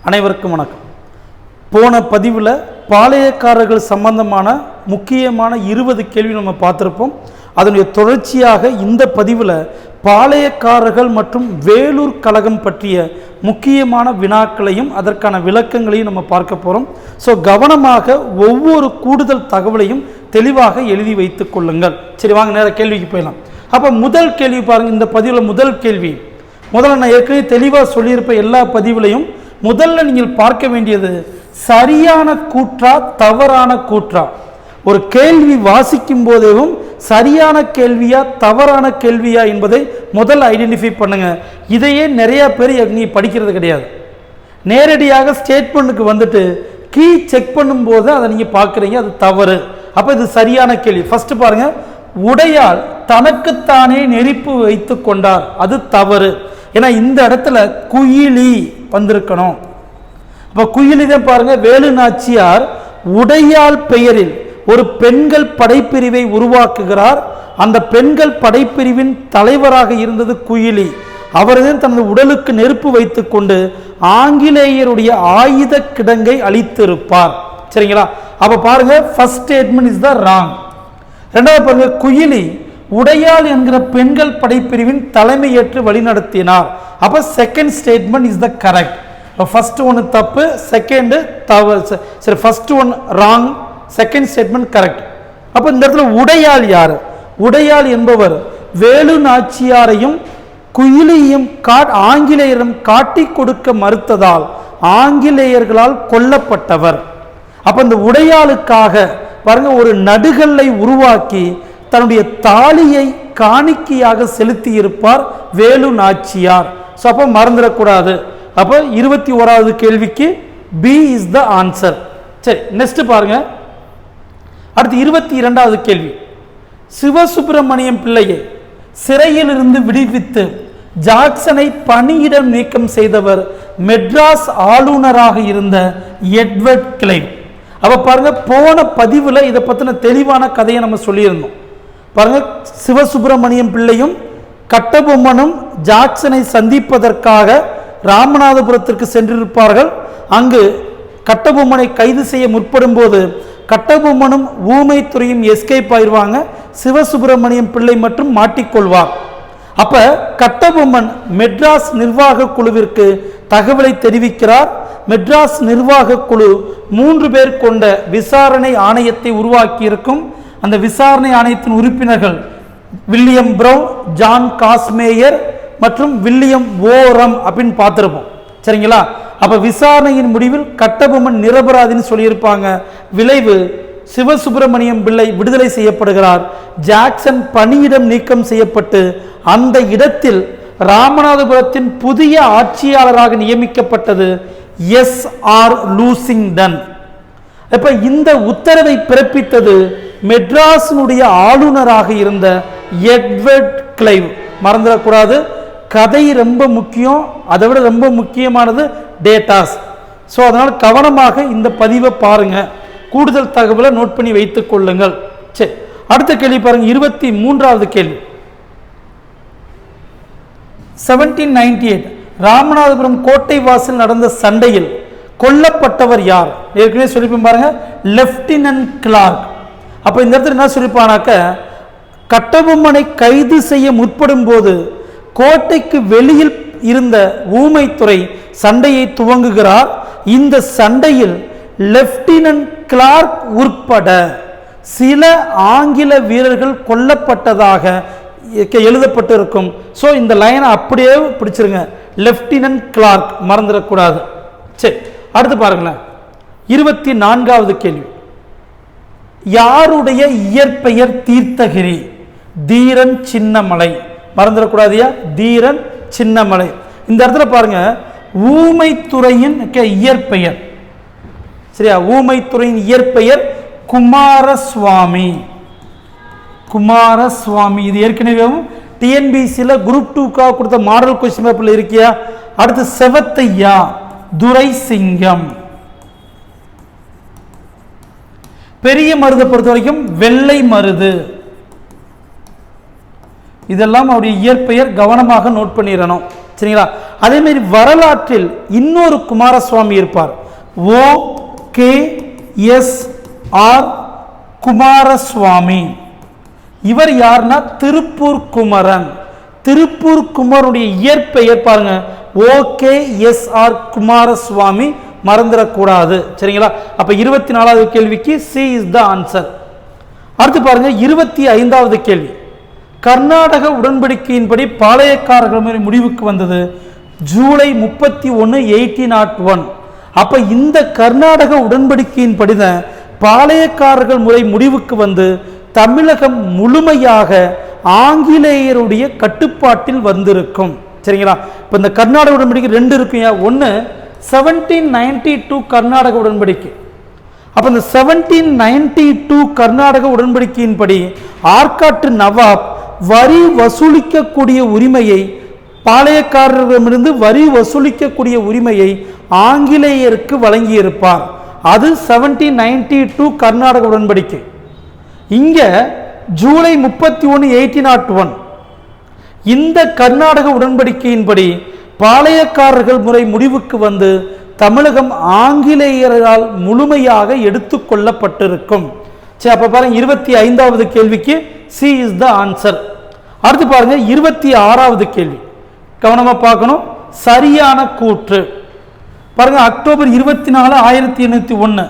அனைவருக்கும் வணக்கம். போன பதிவில் பாளையக்காரர்கள் சம்பந்தமான முக்கியமான 20 கேள்வி நம்ம பார்த்துருப்போம். அதனுடைய தொடர்ச்சியாக இந்த பதிவில் பாளையக்காரர்கள் மற்றும் வேலூர் கழகம் பற்றிய முக்கியமான வினாக்களையும் அதற்கான விளக்கங்களையும் நம்ம பார்க்க போகிறோம். ஸோ கவனமாக ஒவ்வொரு கூடுதல் தகவலையும் தெளிவாக எழுதி வைத்து கொள்ளுங்கள். சரி, வாங்க நேர கேள்விக்கு போயிடலாம். அப்போ முதல் கேள்வி பாருங்கள். இந்த பதிவில் முதல் கேள்வி, முதல்ல நான் ஏற்கனவே தெளிவாக சொல்லியிருப்ப எல்லா பதிவுலையும் முதல்ல நீங்கள் பார்க்க வேண்டியது சரியான கூற்றா தவறான கூற்றா. ஒரு கேள்வி வாசிக்கும் போதேவும் சரியான கேள்வியா தவறான கேள்வியா என்பதை முதல்ல ஐடென்டிஃபை பண்ணுங்க. இதையே நிறைய பேர் நீ படிக்கிறது கிடையாது. நேரடியாக ஸ்டேட்மெண்ட்டுக்கு வந்துட்டு கீ செக் பண்ணும்போது அதை நீங்க பார்க்குறீங்க, அது தவறு. அப்போ இது சரியான கேள்வி. ஃபர்ஸ்ட் பாருங்க, உடையால் தனக்குத்தானே நெருப்பு வைத்து கொண்டார், அது தவறு. ஏன்னா இந்த இடத்துல குயிலி வந்திருக்கணும். அப்போ குயிலி தான் பாருங்க, வேலு நாச்சியார் உடையால் பெயரில் ஒரு பெண்கள் படைப்பிரிவை உருவாக்குகிறார். அந்த பெண்கள் படைப்பிரிவின் தலைவராக இருந்தது குயிலி. அவர்தான் தனது உடலுக்கு நெருப்பு வைத்துக் கொண்டு ஆங்கிலேயருடைய ஆயுத கிடங்கை அழித்திருப்பார். சரிங்களா? அப்ப பாருங்க, first statement is the wrong. ரெண்டாவது பாருங்க, குயிலி உடையால் என்கிற பெண்கள் படைப்பிரிவின் தலைமை ஏற்று வழிநடத்தினார். அப்ப second statement is the correct. First one தப்பு, செகண்ட் தவறு. சரி, first one wrong, second statement correct. அப்ப இந்த இடத்துல உடையால் யார்? உடையால் என்பவர் வேலு நாச்சியாரையும் குயிலியும் ஆங்கிலேயரிடம் காட்டி கொடுக்க மறுத்ததால் ஆங்கிலேயர்களால் கொல்லப்பட்டவர். அப்ப இந்த உடையாளுக்காக பாருங்க ஒரு நடுகல்லை உருவாக்கி தன்னுடைய தாலியை காணிக்கையாக செலுத்தி இருப்பார் வேலு நாச்சியார். ஸோ அப்போ மறந்துடக்கூடாது. அப்போ 21வது கேள்விக்கு பி இஸ் த ஆன்சர். சரி, நெக்ஸ்ட் பாருங்க. அடுத்து 22வது கேள்வி, சிவசுப்பிரமணியம் பிள்ளையை சிறையிலிருந்து விடுவித்து ஜாக்சனை பணியிடம் நீக்கம் செய்தவர் மெட்ராஸ் ஆளுநராக இருந்த எட்வர்ட் கிளைவ். அப்ப பாருங்க, போன பதிவுல இதை பத்தின தெளிவான கதையை நம்ம சொல்லியிருந்தோம். பாருங்க, சிவசுப்பிரமணியம் பிள்ளையும் கட்டபொம்மனும் ஜாக்சனை சந்திப்பதற்காக ராமநாதபுரத்திற்கு சென்றிருப்பார்கள். அங்கு கட்டபொம்மனை கைது செய்ய முற்படும் போது கட்டபொம்மனும் ஊமைத்துறையும் எஸ்கேப் ஆயிடுவாங்க. சிவசுப்பிரமணியம் பிள்ளை மட்டும் மாட்டிக்கொள்வார். அப்ப கட்டபொம்மன் மெட்ராஸ் நிர்வாக குழுவிற்கு தகவலை தெரிவிக்கிறார். மெட்ராஸ் நிர்வாக குழு 3 பேர் கொண்ட விசாரணை ஆணையத்தை உருவாக்கி இருக்கும். அந்த விசாரணை ஆணையத்தின் உறுப்பினர்கள் வில்லியம் பிரவுன், ஜான் காஸ்மேயர் மற்றும் வில்லியம் ஓரம் அப்படின்னு பார்த்திருப்போம். சரிங்களா? அப்ப விசாரணையின் முடிவில் கட்டபொம்மன் நிரபராதின்னு சொல்லியிருப்பாங்க. விளைவு, சிவசுப்பிரமணியம் பிள்ளை விடுதலை செய்யப்படுகிறார். ஜாக்சன் பணியிடம் நீக்கம் செய்யப்பட்டு அந்த இடத்தில் ராமநாதபுரத்தின் புதிய ஆட்சியாளராக நியமிக்கப்பட்டது எஸ்.ஆர். லூசிங்டன். இப்ப இந்த உத்தரவை பிறப்பித்தது மெட்ராஸினுடைய ஆளுநராக இருந்த எட்வர்ட் கிளைவ். மறந்துடக்கூடாது, கதை ரொம்ப முக்கியம், அதை விட ரொம்ப முக்கியமானது டேட்டாஸ். ஸோ அதனால் கவனமாக இந்த பதிவை பாருங்க, கூடுதல் தகவலை நோட் பண்ணி வைத்துக் கொள்ளுங்கள். சரி, அடுத்த கேள்வி பாருங்க. 23வது கேள்வி, 1798 ராமநாதபுரம் கோட்டை வாசல் நடந்த சண்டையில் கொல்லப்பட்டவர் யார்? ஏற்கனவே சொல்லிப்போம் பாருங்க, லெப்டினன்ட் கிளார்க். அப்ப இந்த இடத்துல என்ன சொல்லிப்பானாக்க, கட்டபொம்மனை கைது செய்ய முற்படும் போது கோட்டைக்கு வெளியில் இருந்த ஊமைத்துறை சண்டையை துவங்குகிறார். இந்த சண்டையில் லெப்டினன்ட் கிளார்க் உட்பட சில ஆங்கில வீரர்கள் கொல்லப்பட்டதாக எழுதப்பட்டிருக்கும். ஸோ இந்த லைனை அப்படியே பிடிச்சிருங்க, லெப்டினன்ட் கிளார்க், மறந்துடக்கூடாது. சரி, அடுத்து பாருங்களேன். 24வது கேள்வி, யாருடைய இயற்பெயர் தீர்த்தகிரி? தீரன் சின்னமலை. மறந்துடக்கூடாதியா, தீரன் சின்னமலை. இந்த இடத்துல பாருங்க, ஊமைத்துறையின் இயற்பெயர். சரியா? ஊமைத்துறையின் இயற்பெயர் குமாரசுவாமி. குமாரசுவாமி. இது ஏற்கனவே டிஎன்பிசியில் குரூப் 2க்காக கொடுத்த மாடல் கொஸ்டின் பேப்பர்ல இருக்கியா? அடுத்து செவத்தையா, துரை சிங்கம். பெரிய மருதை பொறுத்த வரைக்கும் வெள்ளை மருது. இதெல்லாம் அவருடைய இயற்பெயர், கவனமாக நோட் பண்ணிடணும். சரிங்களா? அதே மாதிரி வரலாற்றில் இன்னொரு குமாரசுவாமி இருப்பார். OKSR குமாரசுவாமி. இவர் யாருன்னா திருப்பூர் குமரன். திருப்பூர் குமரனுடைய இயற்பெயர் பாருங்க, OKSR குமாரசுவாமி, மறந்துடக்கூடாது. சரிங்களா? அப்ப 24வது கேள்விக்கு C இஸ் த ஆன்சர். அடுத்து பாருங்க 25வது கேள்வி. கர்நாடக உடன்படிக்கையின்படி பாளையக்காரர்கள் முடிவுக்கு வந்தது ஜூலை 31, 1801. அப்ப இந்த கர்நாடக உடன்படிக்கையின்படி தான் பாளையக்காரர்கள் முறை முடிவுக்கு வந்து தமிழகம் முழுமையாக ஆங்கிலேயருடைய கட்டுப்பாட்டில் வந்திருக்கும். சரிங்களா? இப்போ இந்த கர்நாடக உடன்படிக்கை ரெண்டு இருக்குங்க. ஒன்று 1792 கர்நாடக உடன்படிக்கை. அப்போ இந்த 1792 கர்நாடக உடன்படிக்கையின்படி ஆற்காட்டு நவாப் வரி வசூலிக்கக்கூடிய உரிமையை, பாளையக்காரர்களிடமிருந்து வரி வசூலிக்கக்கூடிய உரிமையை ஆங்கிலேயருக்கு வழங்கியிருப்பார். அது 1792 கர்நாடக உடன்படிக்கை. இங்க ஜூலை 31, 1801 இந்த கர்நாடக உடன்படிக்கையின்படி பாளையக்காரர்கள் முறை முடிவுக்கு வந்து தமிழகம் ஆங்கிலேயரால் முழுமையாக எடுத்துக்கொள்ளப்பட்டிருக்கும். சரி, அப்ப பாருங்க 25வது கேள்விக்கு C இஸ் த ஆன்சர். அடுத்து பாருங்க 26வது கேள்வி, கவனமா பார்க்கணும். சரியான கூற்று பாருங்க. அக்டோபர் 24, 1801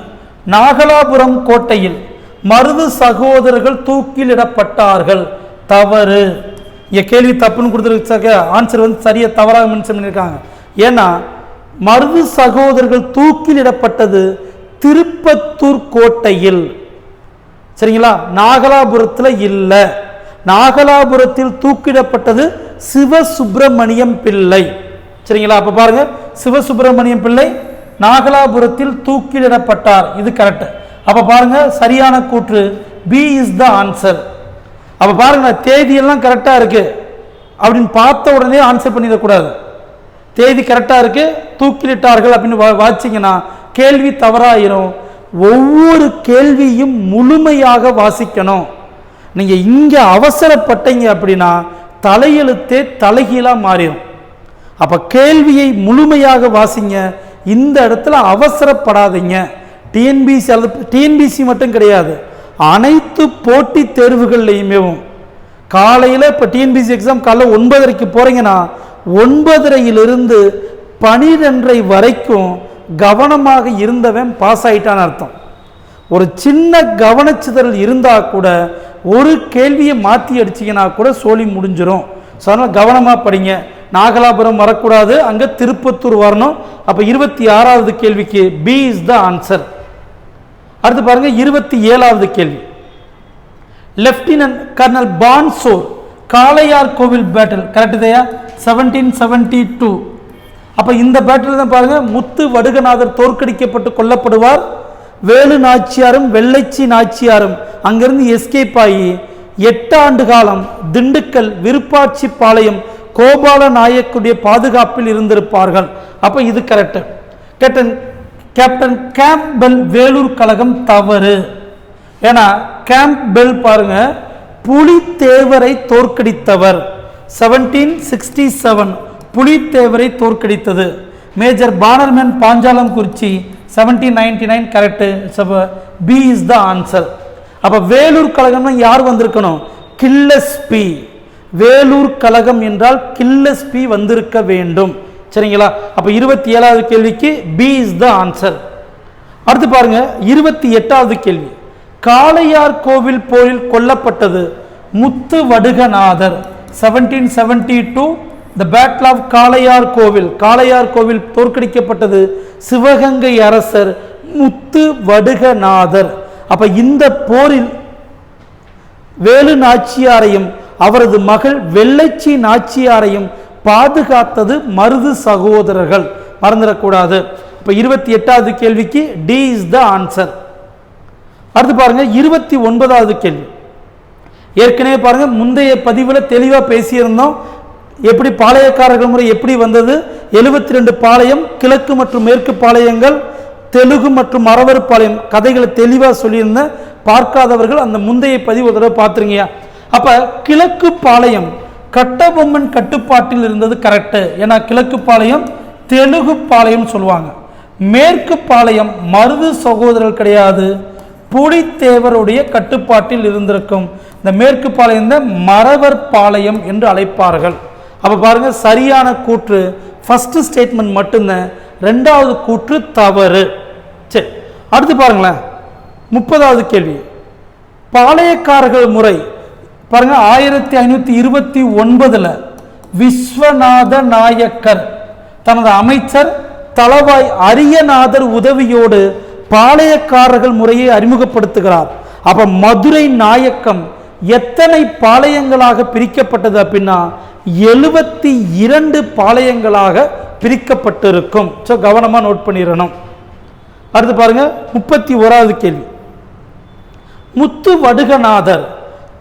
நாகலாபுரம் கோட்டையில் மருது சகோதரர்கள் தூக்கிலிடப்பட்டார்கள். தவறு. கேள்வி தப்புன்னு கொடுத்துருக்க, ஆன்சர் வந்து சரியா தவறாக மென்ஷன் பண்ணியிருக்காங்க. ஏன்னா மருது சகோதரர்கள் தூக்கிலிடப்பட்டது திருப்பத்தூர் கோட்டையில். சரிங்களா? நாகலாபுரத்தில் இல்லை. நாகலாபுரத்தில் தூக்கிடப்பட்டது சிவசுப்பிரமணியம் பிள்ளை. சரிங்களா? அப்ப பாருங்க, சிவசுப்பிரமணியம் பிள்ளை நாகலாபுரத்தில் தூக்கிலிடப்பட்டார். இது கரெக்ட். அப்ப பாருங்க சரியான கூற்று B இஸ் த ஆன்சர். அப்ப பாருங்க, தேதியெல்லாம் கரெக்டா இருக்கு அப்படின்னு பார்த்த உடனே ஆன்சர் பண்ணிடக்கூடாது. தேதி கரெக்டா இருக்கு, தூக்கிலிட்டார்கள் அப்படின்னு வாசிங்கன்னா கேள்வி தவறாயிரும். ஒவ்வொரு கேள்வியும் முழுமையாக வாசிக்கணும். நீங்க இங்க அவசரப்பட்டீங்க அப்படின்னா தலையெழுத்தே தலைகீழா மாறிடும். அப்ப கேள்வியை முழுமையாக வாசிங்க. இந்த இடத்துல அவசரப்படாதீங்க. டிஎன்பிசி மட்டும் கிடையாது, அனைத்து போட்டித் தேர்வுகள்லையுமே காலையில் இப்போ டிஎன்பிசி எக்ஸாம் காலைல 9:30க்கு போறீங்கன்னா 9:30 12:30 வரைக்கும் கவனமாக இருந்தவன் பாஸ் ஆயிட்டான்னு அர்த்தம். ஒரு சின்ன கவனச்சிதறல் இருந்தால் கூட ஒரு கேள்வியை மாற்றி அடிச்சிங்கன்னா கூட சோழி முடிஞ்சிடும். ஸோ அதனால் கவனமாக படிங்க. நாகலாபுரம் வரக்கூடாது, அங்கே திருப்பத்தூர் வரணும். அப்போ 26வது கேள்விக்கு B இஸ் த ஆன்சர். அடுத்து பாருங்க 27வது கேள்வி. லெப்டினன்ட் கர்னல் பான்சோர் காளையார் கோவில் பேட்டில் கரெக்ட் இல்லையா? 1772. அப்ப இந்த பேட்டில் தான் பாருங்க முத்து வடுகநாதர் தோற்கடிக்கப்பட்டு கொல்லப்படுவார். வேலு நாச்சியாரும் வெள்ளைச்சி நாச்சியாரும் அங்கிருந்து எஸ்கேப் ஆகி 8 ஆண்டு காலம் திண்டுக்கல் விருப்பாட்சி பாளையம் கோபால நாயக்குடைய பாதுகாப்பில் இருந்திருப்பார்கள். அப்ப இது கரெக்ட். கேப்டன் கேம்ப்பெல் வேலூர் கழகம் தவறு. ஏன்னா கேம்ப்பெல் பாருங்க புலித்தேவரை தோற்கடித்தவர். 1767 புலித்தேவரை தோற்கடித்தது. Major Bannerman Panchalankurichi 1799 correct. B is the answer. அப்ப வேலூர் கழகம் யார் வந்திருக்கணும்? கில்லஸ்பி. வேலூர் கழகம் என்றால் கில்லஸ்பி வந்திருக்க வேண்டும். சரிங்களா? அப்ப 27வது கேள்விக்கு B இஸ் த ஆன்சர். அடுத்து பாருங்க 28வது கேள்வி. காளையார் கோவில் போரில் கொல்லப்பட்டது Muthu Vadukanathar. 1772 the battle of Kalaiyar Kovil. Kalaiyar கோவில் தோற்கடிக்கப்பட்டது சிவகங்கை அரசர் முத்து வடுகநாதர். அப்ப இந்த போரில் வேலு நாச்சியாரையும் அவரது மகள் வெள்ளைச்சி நாச்சியாரையும் பாதுகாத்தது மருது சகோதரர்கள். மறந்துடக்கூடாது. இப்ப 28வது கேள்விக்கு D இஸ் த ஆன்சர். அடுத்து பாருங்க 29வது கேள்வி. ஏற்கனவே பாருங்க முந்தைய பதிவில் தெளிவா பேசியிருந்தோம். எப்படி பாளையக்காரர்கள் முறை எப்படி வந்தது, 72 பாளையம், கிழக்கு மற்றும் மேற்கு பாளையங்கள், தெலுங்கு மற்றும் மறவர் பாளையம் கதைகளை தெளிவா சொல்லியிருந்தேன். பார்க்காதவர்கள் அந்த முந்தைய பதிவு ஒரு தடவை பார்த்துருங்க. அப்ப கிழக்கு பாளையம் கட்டபொம்மன் கட்டுப்பாட்டில் இருந்தது கரெக்டு. ஏன்னா கிழக்கு பாளையம் தெலுங்கு பாளையம் சொல்லுவாங்க. மேற்கு பாளையம் மருது சகோதரர்கள் கிடையாது, புலித்தேவருடைய கட்டுப்பாட்டில் இருந்திருக்கும். இந்த மேற்கு பாளையம் மறவர் பாளையம் என்று அழைப்பார்கள். அப்ப பாருங்க, சரியான கூற்று ஃபர்ஸ்ட் ஸ்டேட்மெண்ட் மட்டும்தான், ரெண்டாவது கூற்று தவறு. சரி, அடுத்து பாருங்களேன். 30வது கேள்வி, பாளையக்காரர்கள் முறை பாருங்க. 1529 விஸ்வநாத நாயக்கர் தனது அமைச்சர் தளவாய் அரியநாதர் உதவியோடு பாளையக்காரர்கள் முறையை அறிமுகப்படுத்துகிறார். அப்ப மதுரை நாயக்கம் எத்தனை பாளையங்களாக பிரிக்கப்பட்டது அப்படின்னா 72 பாளையங்களாக பிரிக்கப்பட்டிருக்கும். ஸோ கவனமா நோட் பண்ணிடணும். அடுத்து பாருங்க, 31வது கேள்வி, முத்து வடுகநாதர்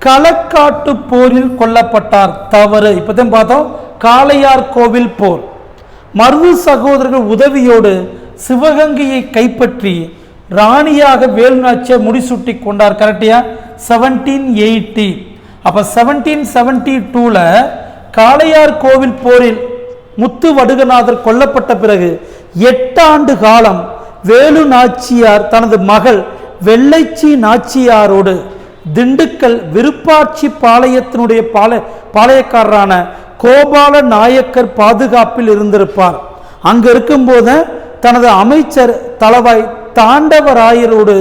களக்காட்டு போரில் கொல்லப்பட்டார். தவறு. இப்பதான் பார்த்தோம், காளையார் கோவில் போர். மருது சகோதரர்கள் உதவியோடு சிவகங்கையை கைப்பற்றி ராணியாக வேலுநாச்சியார் முடிசூட்டி கொண்டார். கரெக்டியா? 1780. அப்ப 1772 காளையார் கோவில் போரில் முத்து வடுகநாதர் கொல்லப்பட்ட பிறகு 8 ஆண்டு காலம் வேலு நாச்சியார் தனது மகள் வெள்ளைச்சி நாச்சியாரோடு திண்டுக்கல் விருப்பாட்சி பாளையத்தினுடைய பாளையக்காரரான கோபால நாயக்கர் பாதுகாப்பில் இருந்திருப்பார். அங்க இருக்கும்போது தனது அமைச்சர் தளவாய் தாண்டவராயரோடு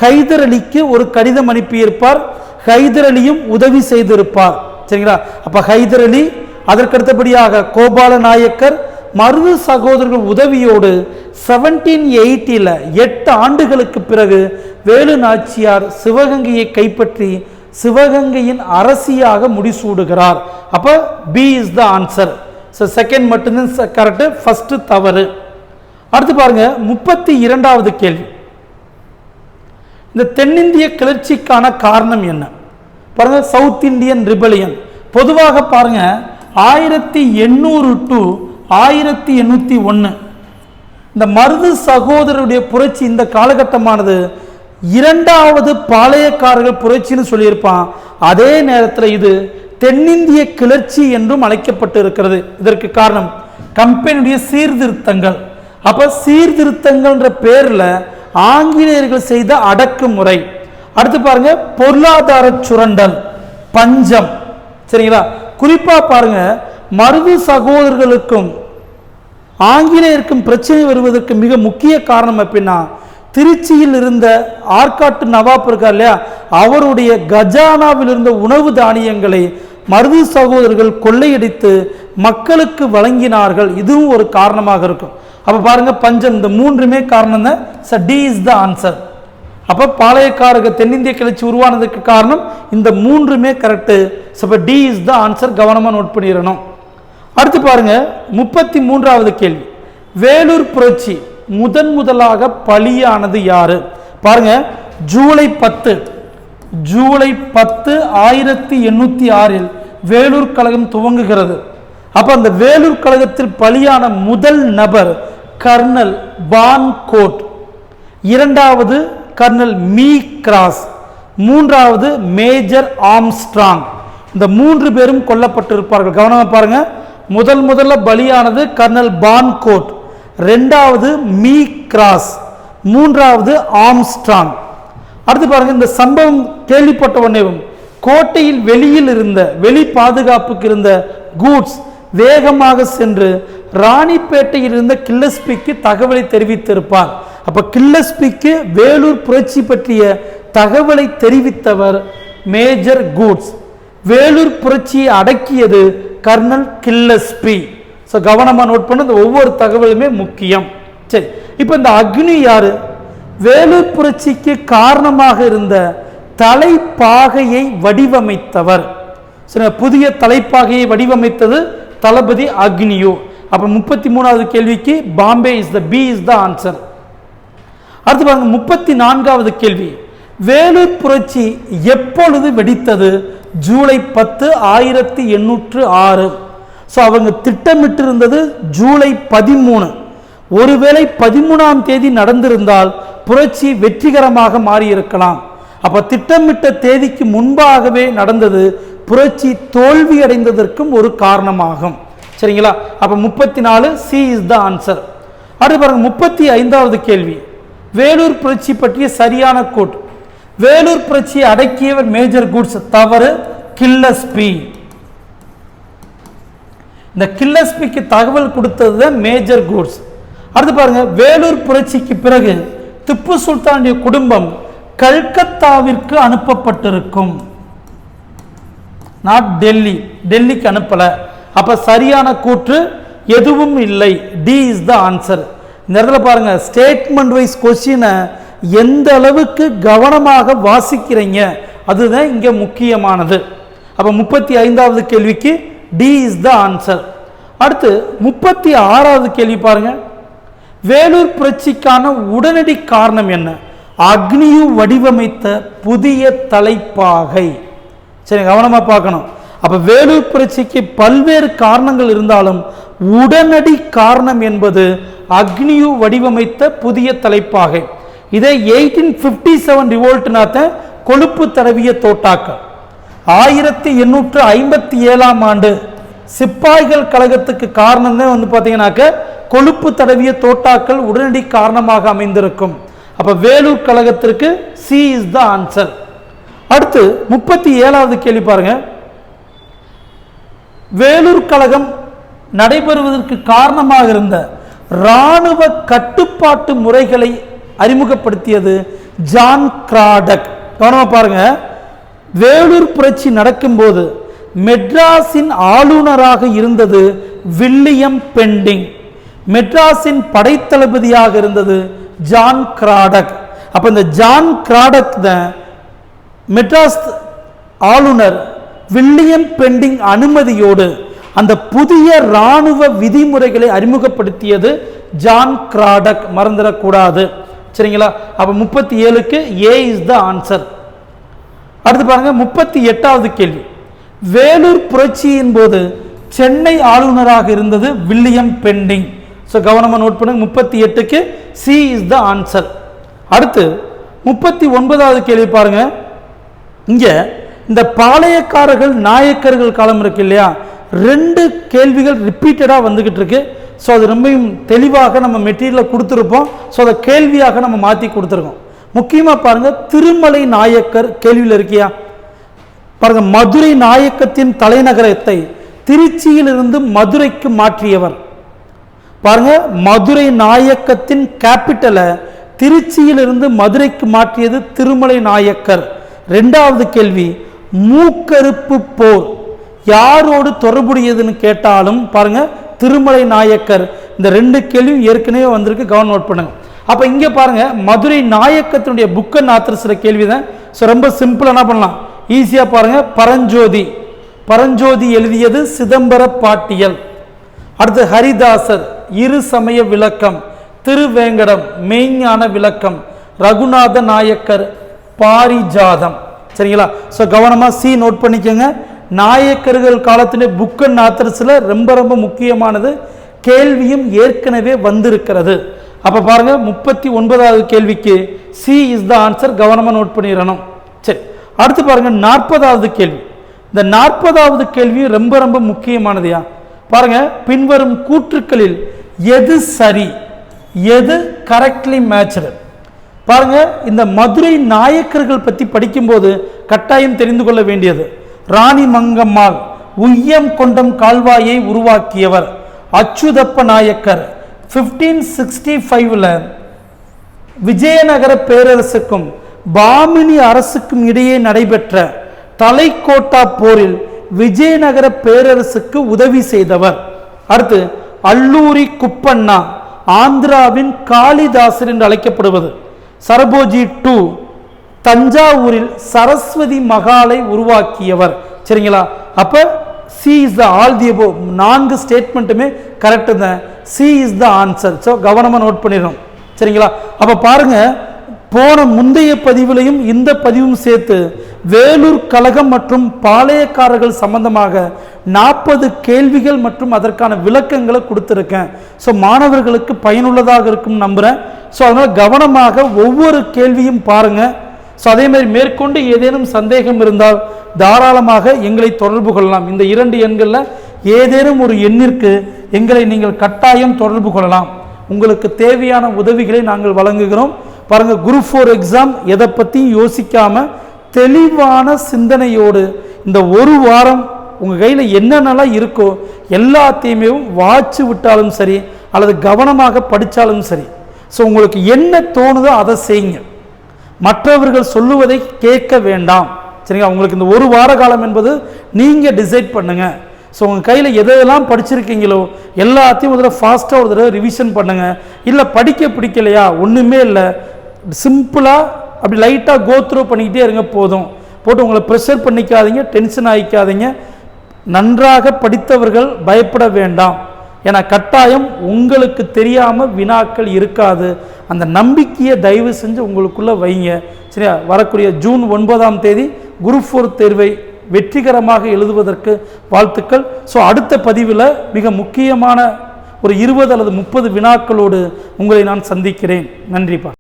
ஹைதர் அலிக்கு ஒரு கடிதம் அனுப்பியிருப்பார். ஹைதர் அலியும் உதவி செய்திருப்பார். சரிங்களா? அப்ப ஹைதர் அலி, அதற்கடுத்தபடியாக கோபால நாயக்கர், மருது சகோதரர்கள் உதவியோடு 1780 8 ஆண்டுகளுக்கு பிறகு வேலு நாச்சியார் சிவகங்கையை கைப்பற்றி சிவகங்கையின் அரசியாக முடிசூடுகிறார். அப்ப B is the answer. Second மட்டும்தான் கரெக்ட், ஃபர்ஸ்ட் தவறு. அடுத்து பாருங்க, 32வது கேள்வி, இந்த தென்னிந்திய கிளர்ச்சிக்கான காரணம் என்ன? பாருங்க, சவுத் இந்தியன் ரிபலியன். பொதுவாக பாருங்க, 1800 to 1801 இந்த மருது சகோதரருடைய புரட்சி, இந்த காலகட்டமானது இரண்டாவது பாளையக்காரர்கள் புரட்சின்னு சொல்லியிருப்பான். அதே நேரத்தில் இது தென்னிந்திய கிளர்ச்சி என்றும் அழைக்கப்பட்டு இருக்கிறது. இதற்கு காரணம் கம்பெனியுடைய சீர்திருத்தங்கள். அப்ப சீர்திருத்தங்கள்ன்ற பேர்ல ஆங்கிலேயர்கள் செய்த அடக்குமுறை. அடுத்து பாருங்க, பொருளாதார சுரண்டல், பஞ்சம். சரிங்களா? குறிப்பா பாருங்க, மருது சகோதரர்களுக்கும் ஆங்கிலேயருக்கும் பிரச்சனை வருவதற்கு மிக முக்கிய காரணம் அப்படின்னா, திருச்சியில் இருந்த ஆற்காட்டு நவாப் இருக்கார் இல்லையா, அவருடைய கஜானாவில் இருந்த உணவு தானியங்களை மருது சகோதரர்கள் கொள்ளையடித்து மக்களுக்கு வழங்கினார்கள். இதுவும் ஒரு காரணமாக இருக்கும். அப்ப பாருங்க, பஞ்சம், இந்த மூன்றுமே காரணம் தான். D is the answer. அப்ப பாளையக்காரர்கள் தென்னிந்திய கிளர்ச்சி உருவானதுக்கு காரணம் இந்த மூன்றுமே correct. D is the answer. கவனமா நோட் பண்ணிடணும். அடுத்து பாருங்க, 33வது கேள்வி, வேலூர் புரட்சி முதலாக பலியானது யாரு? பாருங்க, ஜூலை 10 1806 வேலூர் கழகம் துவங்குகிறது. அப்ப அந்த வேலூர் கழகத்தில் பலியான முதல் நபர் கர்னல் பான் கோட், இரண்டாவது கர்னல் மீ கிராஸ், மூன்றாவது மேஜர் ஆம்ஸ்ட்ராங். இந்த 3 பேரும் கொல்லப்பட்டிருப்பார்கள். கவனமா பாருங்க, முதல்ல பலியானது கர்னல் பான் கோட், ரெண்டாவது மீ கிராஸ், மூன்றாவது ஆம்ஸ்ட்ராங். அடுத்து பாருங்க, இந்த சம்பவம் கேள்விப்பட்ட உடனே கோட்டையில் வெளியில் இருந்த வெளி பாதுகாப்புக்கு இருந்த கூட்ஸ் வேகமாக சென்று ராணிப்பேட்டையில் இருந்த கில்லஸ்பிக்கு தகவலை தெரிவித்திருப்பார். அப்ப கில்லஸ்பிக்கு வேலூர் புரட்சி பற்றிய தகவலை தெரிவித்தவர் மேஜர் கூட்ஸ். வேலூர் புரட்சியை அடக்கியது கர்னல் கில்லஸ்பி. ஸோ கவனமாக நோட் பண்ண, இந்த ஒவ்வொரு தகவலுமே முக்கியம். சரி, இப்போ இந்த அக்னி யாரு? வேலூர் புரட்சிக்கு காரணமாக இருந்த தலைப்பாகையை வடிவமைத்தவர். சரி, புதிய தலைப்பாகையை வடிவமைத்தது தளபதி அக்னியோ. அப்ப 33வது கேள்விக்கு Bombay is the B is the answer. அடுத்து பாருங்க, 34வது கேள்வி, வேலூர் புரட்சி எப்பொழுது வெடித்தது? ஜூலை 10 1806. ஸோ அவங்க திட்டமிட்டு இருந்தது ஜூலை 13. ஒருவேளை 13ஆம் தேதி நடந்திருந்தால் புரட்சி வெற்றிகரமாக மாறியிருக்கலாம். அப்ப திட்டமிட்ட தேதிக்கு முன்பாகவே நடந்தது புரட்சி தோல்வி அடைந்ததற்கும் ஒரு காரணமாகும். சரிங்களா? அப்ப 34 சி இஸ் த ஆன்சர். அடுத்து பாருங்க 35வது கேள்வி. வேலூர் புரட்சி பற்றிய சரியான கோட். வேலூர் புரட்சியை அடக்கியவர் மேஜர் குட்ஸ். தவறு. கில்லஸ்பி. இந்த கில்லஸ்பிக்கு தகவல் கொடுத்தது மேஜர் குட்ஸ். அடுத்து பாருங்க வேலூர் புரட்சிக்கு பிறகு திப்பு சுல்தானுடைய குடும்பம் கல்கத்தாவிற்கு அனுப்பப்பட்டிருக்கும். நாட் டெல்லி. டெல்லிக்கு அனுப்பல. அப்ப சரியான கூற்று எதுவும் இல்லை. D is the answer. இந்த இடத்துல பாருங்க ஸ்டேட்மெண்ட் வைஸ் கொஸ்டினை எந்த அளவுக்கு கவனமாக வாசிக்கிறீங்க அதுதான் இங்க முக்கியமானது. அப்ப 35வது கேள்விக்கு டி இஸ் த ஆன்சர். அடுத்து 36வது கேள்வி பாருங்க. வேலூர் புரட்சிக்கான உடனடி காரணம் என்ன? அக்னியு வடிவமைத்த புதிய தலைப்பாகை. சரி, கவனமா பார்க்கணும். அப்ப வேலூர் புரட்சிக்கு பல்வேறு காரணங்கள் இருந்தாலும் உடனடி காரணம் என்பது அக்னியு வடிவமைத்த புதிய தலைப்பாகை. இதை 1857 ரிவோல்ட்னாத்த கொழுப்பு தடவிய தோட்டாக்கள். 1857ஆம் ஆண்டு சிப்பாய்கள் கழகத்துக்கு காரணம் தான் பார்த்தீங்கன்னாக்க கொழுப்பு தடவிய தோட்டாக்கள் உடனடி காரணமாக அமைந்திருக்கும். அப்ப வேலூர் கழகத்திற்கு சி இஸ் த ஆன்சர். அடுத்து 37வது கேள்வி பாருங்க. வேலூர் கழகம் நடைபெறுவதற்கு காரணமாக இருந்த இராணுவ கட்டுப்பாட்டு முறைகளை அறிமுகப்படுத்தியது ஜான் கிராடக். கவனமா பாருங்க. வேலூர் புரட்சி நடக்கும்போது மெட்ராஸின் ஆளுநராக இருந்தது வில்லியம் பெண்டிங். மெட்ராஸின் படைத்தளபதியாக இருந்தது ஜான் கிராடக். அப்ப இந்த ஜான் கிராடக் தான் மெட்ராஸ் ஆளுநர் வில்லியம் பெண்டிங் அனுமதியோடு அந்த புதிய இராணுவ விதிமுறைகளை அறிமுகப்படுத்தியது ஜான் கிராடக். மறந்துடக்கூடாது. சரிங்களா? அப்ப 37க்கு ஏ இஸ் த ஆன்சர். அடுத்து பாருங்க 38வது கேள்வி. வேலூர் புரட்சியின் போது சென்னை ஆளுநராக இருந்தது வில்லியம் பெண்டிங். ஸோ கவனமாக நோட் பண்ணுங்க. 38க்கு சி இஸ் த ஆன்சர். அடுத்து 39வது கேள்வி பாருங்க. இங்க இந்த பாளையக்காரர்கள் நாயக்கர்கள் காலம் இருக்கு இல்லையா, 2 கேள்விகள் ரிப்பீட்டடா வந்துகிட்டு இருக்கு. ஸோ அது ரொம்பவும் தெளிவாக நம்ம மெட்டீரியலை கொடுத்துருப்போம். ஸோ அதை கேள்வியாக நம்ம மாற்றி கொடுத்துருக்கோம். முக்கியமாக பாருங்க திருமலை நாயக்கர் கேள்வியில் இருக்கியா பாருங்க. மதுரை நாயக்கத்தின் தலைநகரத்தை திருச்சியிலிருந்து மதுரைக்கு மாற்றியவர். பாருங்க மதுரை நாயக்கத்தின் கேபிட்டலை திருச்சியிலிருந்து மதுரைக்கு மாற்றியது திருமலை நாயக்கர். 2வது கேள்வி மூக்கறுப்பு போர் யாரோடு தொடர்புடையதுன்னு கேட்டாலும் பாருங்க திருமலை நாயக்கர். இந்த 2 கேள்வியும் ஏற்கனவே வந்திருக்கு. கவனம் நோட் பண்ணுங்க. அப்ப இங்க பாருங்க மதுரை நாயக்கத்தினுடைய புக் அண்ட் ஆத்தர்ஸ்ல கேள்வி தான். ஸோ ரொம்ப சிம்பிள் என்ன பண்ணலாம், ஈஸியா பாருங்க. பரஞ்சோதி. பரஞ்சோதி எழுதியது சிதம்பர பாட்டியல். அடுத்து ஹரிதாசர் இரு சமய விளக்கம். திருவேங்கடம் மெய்ஞான விளக்கம். ரகுநாத நாயக்கர் பாரிஜாதம். சரிங்களா? ஸோ கவனமா சி நோட் பண்ணிக்கோங்க. நாயக்கர்கள் காலத்திலே புக் அண்ட் ஆத்தர்ஸ்ல ரொம்ப ரொம்ப முக்கியமானது. கேள்வியும் ஏற்கனவே வந்திருக்கிறது. அப்ப பாருங்க 39வது கேள்விக்கு சி இஸ் த ஆன்சர். கவனமா நோட் பண்ணிடணும். சரி, அடுத்து பாருங்க 40வது கேள்வி. இந்த 40வது கேள்வி ரொம்ப ரொம்ப முக்கியமானதுயா. பாருங்க பின்வரும் கூற்றுக்களில் எது சரி, எது கரெக்ட்லி மேட்ச்டு. பாருங்க இந்த மதுரை நாயக்கர்கள் பற்றி படிக்கும்போது கட்டாயம் தெரிந்து கொள்ள வேண்டியது, ராணி மங்கம்மாள் உய்யம் கொண்டம் கால்வாயை உருவாக்கியவர் அச்சுதப்ப நாயக்கர். 1565 விஜயநகர பேரரசுக்கும் பாமினி அரசுக்கும் இடையே நடைபெற்ற தலைக்கோட்டா போரில் விஜயநகர பேரரசுக்கு உதவி செய்தவர். அடுத்து அல்லூரி குப்பண்ணா ஆந்திராவின் காளிதாசர் என்று அழைக்கப்படுவது. சரபோஜி 2 தஞ்சாவூரில் சரஸ்வதி மகாலை உருவாக்கியவர். சரிங்களா? அப்ப C is the all the above. 4 ஸ்டேட்மெண்ட்டுமே கரெக்ட் தான். C is the answer. So கவனமாக நோட் பண்ணிடுறோம். சரிங்களா? அப்ப பாருங்க போன முந்தைய பதிவிலையும் இந்த பதிவும் சேர்த்து வேலூர் கழகம் மற்றும் பாளையக்காரர்கள் சம்பந்தமாக 40 கேள்விகள் மற்றும் அதற்கான விளக்கங்களை கொடுத்துருக்கேன். ஸோ மாணவர்களுக்கு பயனுள்ளதாக இருக்கும் நம்புகிறேன். ஸோ அதனால் கவனமாக ஒவ்வொரு கேள்வியும் பாருங்க. ஸோ அதே மாதிரி மேற்கொண்டு ஏதேனும் சந்தேகம் இருந்தால் தாராளமாக எங்களை தொடர்பு கொள்ளலாம். இந்த 2 எண்களில் ஏதேனும் ஒரு எண்ணிற்கு எங்களை நீங்கள் கட்டாயம் தொடர்பு கொள்ளலாம். உங்களுக்கு தேவையான உதவிகளை நாங்கள் வழங்குகிறோம். பாருங்கள், குரூப் 4 எக்ஸாம் எதை பற்றியும் யோசிக்காமல் தெளிவான சிந்தனையோடு இந்த ஒரு வாரம் உங்கள் கையில் என்னென்னலாம் இருக்கோ எல்லாத்தையுமே வாட்சி விட்டாலும் சரி அல்லது கவனமாக படித்தாலும் சரி. ஸோ உங்களுக்கு என்ன தோணுதோ அதை செய்யுங்க. மற்றவர்கள் சொல்லுவதை கேட்க வேண்டாம். சரிங்களா? உங்களுக்கு இந்த ஒரு வார காலம் என்பது நீங்கள் டிசைட் பண்ணுங்கள். ஸோ உங்கள் கையில் எதெல்லாம் படிச்சிருக்கீங்களோ எல்லாத்தையும் ஒரு தடவை ஃபாஸ்ட்டாக ஒரு தடவை ரிவிஷன் பண்ணுங்கள். இல்லை படிக்க பிடிக்கலையா, ஒன்றுமே இல்லை, சிம்பிளாக அப்படி லைட்டாக கோத்ரூ பண்ணிக்கிட்டே இருங்க போதும். போட்டு உங்களை ப்ரெஷர் பண்ணிக்காதீங்க, டென்ஷன் ஆகிக்காதீங்க. நன்றாக படித்தவர்கள் பயப்பட வேண்டாம். ஏன்னா கட்டாயம் உங்களுக்கு தெரியாமல் வினாக்கள் இருக்காது. அந்த நம்பிக்கையை தயவு செஞ்சு உங்களுக்குள்ளே வைங்க. சரியா? வரக்கூடிய ஜூன் 9ஆம் தேதி குரூப் 4 தேர்வை வெற்றிகரமாக எழுதுவதற்கு வாழ்த்துக்கள். ஸோ அடுத்த பதிவில் மிக முக்கியமான ஒரு 20 அல்லது 30 வினாக்களோடு உங்களை நான் சந்திக்கிறேன். நன்றிப்பா.